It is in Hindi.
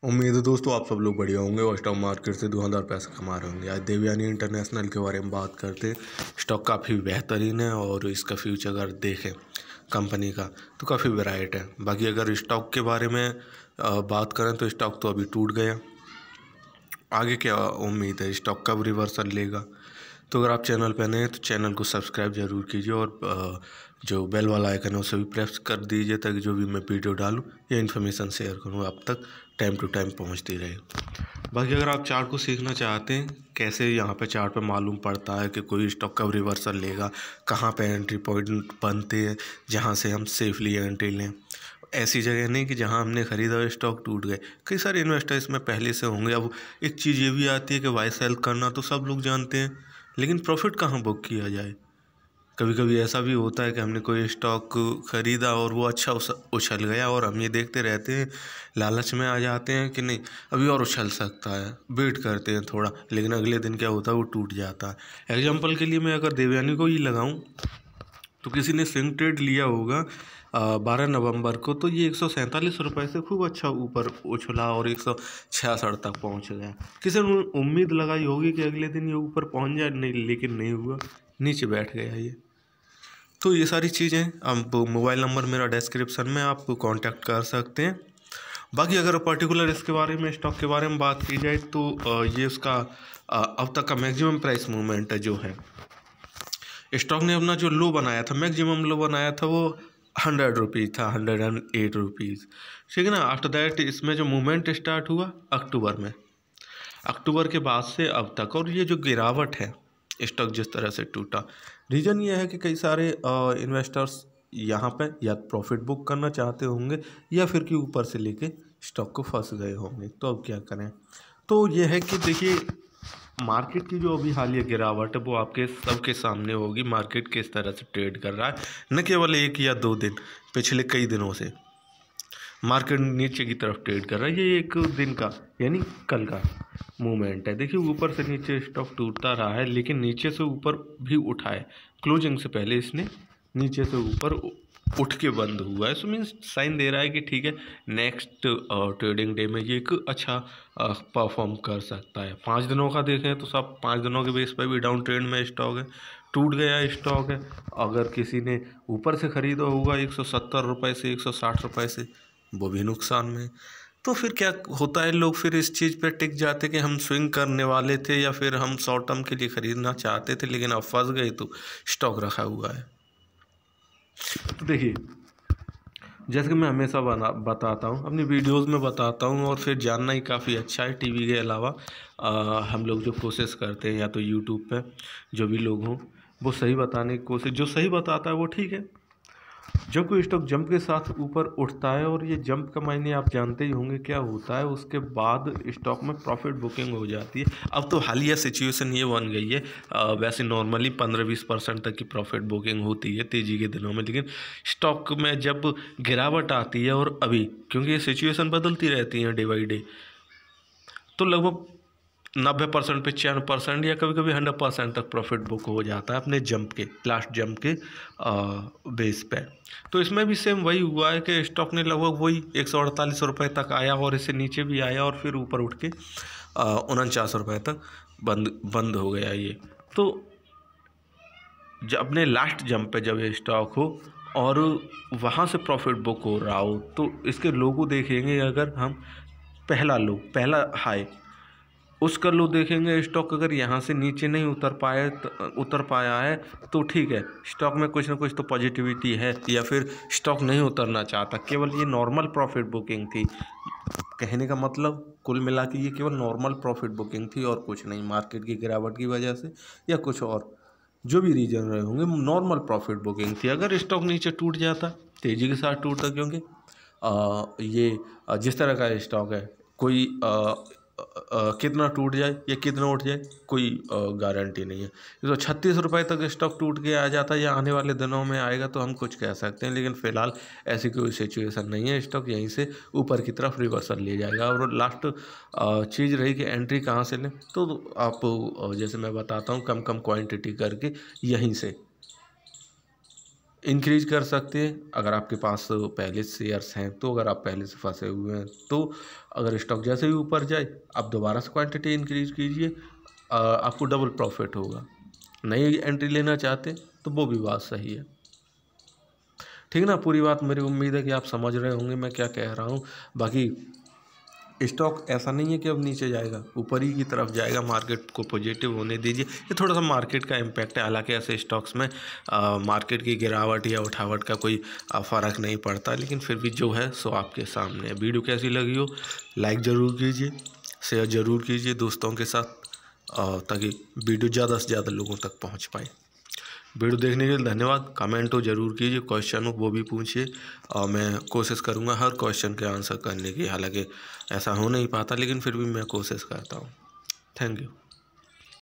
उम्मीद है दोस्तों आप सब लोग बढ़िया होंगे और स्टॉक मार्केट से धुआंधार पैसा कमा रहे होंगे। आज देवयानी इंटरनेशनल के बारे में बात करते हैं। स्टॉक काफ़ी बेहतरीन है और इसका फ्यूचर अगर देखें कंपनी का तो काफ़ी ब्राइट है। बाकी अगर स्टॉक के बारे में बात करें तो स्टॉक तो अभी टूट गया। आगे क्या उम्मीद है, स्टॉक कब रिवर्सल लेगा? तो अगर आप चैनल पर नए हैं तो चैनल को सब्सक्राइब ज़रूर कीजिए और जो बेल वाला आइकन है उसे भी प्रेस कर दीजिए ताकि जो भी मैं वीडियो डालूँ या इन्फॉर्मेशन शेयर करूँ आप तक टाइम टू टाइम पहुँचती रहे। बाकी अगर आप चार्ट को सीखना चाहते हैं कैसे यहाँ पे चार्ट पे मालूम पड़ता है कि कोई स्टॉक कब रिवर्सल लेगा, कहाँ पे एंट्री पॉइंट बनते हैं जहाँ से हम सेफली एंट्री लें, ऐसी जगह नहीं कि जहाँ हमने ख़रीदा और स्टॉक टूट गए। कई सारे इन्वेस्टर इसमें पहले से होंगे। अब एक चीज़ ये भी आती है कि बाय सेल करना तो सब लोग जानते हैं, लेकिन प्रॉफिट कहाँ बुक किया जाए। कभी कभी ऐसा भी होता है कि हमने कोई स्टॉक ख़रीदा और वो अच्छा उछल गया और हम ये देखते रहते हैं, लालच में आ जाते हैं कि नहीं अभी और उछल सकता है, वेट करते हैं थोड़ा, लेकिन अगले दिन क्या होता है वो टूट जाता है। एग्जांपल के लिए मैं अगर देवयानी को ही लगाऊं तो किसी ने स्विंग ट्रेड लिया होगा 12 नवंबर को, तो ये 147 रुपये से खूब अच्छा ऊपर उछला और 166 तक पहुंच गया। किसी ने उम्मीद लगाई होगी कि अगले दिन ये ऊपर पहुंच जाए, नहीं, लेकिन नहीं हुआ, नीचे बैठ गया ये। तो ये सारी चीज़ें अब मोबाइल नंबर मेरा डिस्क्रिप्शन में आप कांटेक्ट कर सकते हैं। बाकी अगर पर्टिकुलर इसके बारे में स्टॉक के बारे में बात की जाए तो ये उसका अब तक का मैक्सिमम प्राइस मूवमेंट है जो है। स्टॉक ने अपना जो लो बनाया था, मैक्सिमम लो बनाया था वो 100 रुपीज़ था, 108 रुपीज़, ठीक है ना। आफ्टर दैट इसमें जो मूवमेंट स्टार्ट हुआ अक्टूबर में, अक्टूबर के बाद से अब तक, और ये जो गिरावट है स्टॉक जिस तरह से टूटा, रीज़न ये है कि कई सारे इन्वेस्टर्स यहाँ पे या प्रॉफिट बुक करना चाहते होंगे या फिर कि ऊपर से लेके स्टॉक को फंस गए होंगे। तो अब क्या करें? तो ये है कि देखिए मार्केट की जो अभी हालिया गिरावट है वो आपके सबके सामने होगी। मार्केट किस तरह से ट्रेड कर रहा है, न केवल एक या दो दिन, पिछले कई दिनों से मार्केट नीचे की तरफ ट्रेड कर रहा है। ये एक दिन का यानी कल का मूवमेंट है। देखिए ऊपर से नीचे स्टॉक टूटता रहा है, लेकिन नीचे से ऊपर भी उठा है। क्लोजिंग से पहले इसने नीचे से ऊपर उठ के बंद हुआ है। सो मीन्स साइन दे रहा है कि ठीक है, नेक्स्ट ट्रेडिंग डे में ये एक अच्छा परफॉर्म कर सकता है। 5 दिनों का देखें तो सब 5 दिनों के बेस पर भी डाउन ट्रेंड में स्टॉक है, टूट गया स्टॉक है। अगर किसी ने ऊपर से ख़रीदा होगा 170 रुपये से, 160 रुपये से, वो भी नुकसान में। तो फिर क्या होता है, लोग फिर इस चीज़ पे टिक जाते कि हम स्विंग करने वाले थे या फिर हम शॉर्ट टर्म के लिए ख़रीदना चाहते थे, लेकिन अब फंस गए तो स्टॉक रखा हुआ है। तो देखिए जैसे कि मैं हमेशा बताता हूँ, अपनी वीडियोस में बताता हूँ, और फिर जानना ही काफ़ी अच्छा है। टीवी के अलावा हम लोग जो कोशिश करते हैं या तो यूट्यूब पे जो भी लोग हों वो सही बताने की कोशिश, जो सही बताता है वो ठीक है। जब कोई स्टॉक जंप के साथ ऊपर उठता है, और ये जंप का मायने आप जानते ही होंगे क्या होता है, उसके बाद स्टॉक में प्रॉफिट बुकिंग हो जाती है। अब तो हालिया सिचुएशन ये बन गई है, वैसे नॉर्मली 15-20% तक की प्रॉफिट बुकिंग होती है तेज़ी के दिनों में, लेकिन स्टॉक में जब गिरावट आती है, और अभी क्योंकि ये सिचुएशन बदलती रहती है डे बाई डे, तो लगभग 90%, 95% या कभी कभी 100% तक प्रॉफिट बुक हो जाता है अपने जंप के, लास्ट जंप के बेस पे। तो इसमें भी सेम वही हुआ है कि स्टॉक ने लगभग वही 148 रुपये तक आया और इससे नीचे भी आया और फिर ऊपर उठ के 49 रुपये तक बंद हो गया ये। तो जब अपने लास्ट जंप पे जब ये स्टॉक हो और वहाँ से प्रॉफिट बुक हो रहा हो, तो इसके लोगो देखेंगे, अगर हम पहला लो, पहला हाई उसका लो देखेंगे, स्टॉक अगर यहाँ से नीचे नहीं उतर पाया है तो ठीक है, स्टॉक में कुछ ना कुछ तो पॉजिटिविटी है, या फिर स्टॉक नहीं उतरना चाहता, केवल ये नॉर्मल प्रॉफिट बुकिंग थी। कहने का मतलब कुल मिला के ये केवल नॉर्मल प्रॉफिट बुकिंग थी और कुछ नहीं, मार्केट की गिरावट की वजह से या कुछ और जो भी रीजन रहे होंगे, नॉर्मल प्रॉफिट बुकिंग थी। अगर स्टॉक नीचे टूट जाता, तेज़ी के साथ टूटता, क्योंकि ये जिस तरह का स्टॉक है, कोई कितना टूट जाए या कितना उठ जाए कोई गारंटी नहीं है। तो 36 रुपये तक स्टॉक टूट के आ जाता है या आने वाले दिनों में आएगा तो हम कुछ कह सकते हैं, लेकिन फ़िलहाल ऐसी कोई सिचुएशन नहीं है। स्टॉक यहीं से ऊपर की तरफ रिवर्सल ले जाएगा। और लास्ट चीज़ रही कि एंट्री कहाँ से लें, तो आप जैसे मैं बताता हूँ, कम कम क्वांटिटी करके यहीं से इंक्रीज कर सकते हैं अगर आपके पास पहले शेयर्स हैं, तो अगर आप पहले से फंसे हुए हैं तो अगर स्टॉक जैसे ही ऊपर जाए आप दोबारा से क्वांटिटी इंक्रीज कीजिए, आपको डबल प्रॉफिट होगा। नई एंट्री लेना चाहते तो वो भी बात सही है। ठीक ना, पूरी बात मेरी उम्मीद है कि आप समझ रहे होंगे मैं क्या कह रहा हूँ। बाकी स्टॉक ऐसा नहीं है कि अब नीचे जाएगा, ऊपर ही की तरफ जाएगा। मार्केट को पॉजिटिव होने दीजिए। ये थोड़ा सा मार्केट का इम्पैक्ट है, हालांकि ऐसे स्टॉक्स में मार्केट की गिरावट या उठावट का कोई फ़र्क नहीं पड़ता, लेकिन फिर भी जो है सो आपके सामने है। वीडियो कैसी लगी हो लाइक ज़रूर कीजिए, शेयर ज़रूर कीजिए दोस्तों के साथ, ताकि वीडियो ज़्यादा से ज़्यादा लोगों तक पहुँच पाए। वीडियो देखने के लिए धन्यवाद। कमेंट तो ज़रूर कीजिए, क्वेश्चन हो वो भी पूछिए और मैं कोशिश करूँगा हर क्वेश्चन के आंसर करने की। हालांकि ऐसा हो नहीं पाता, लेकिन फिर भी मैं कोशिश करता हूँ। Thank you.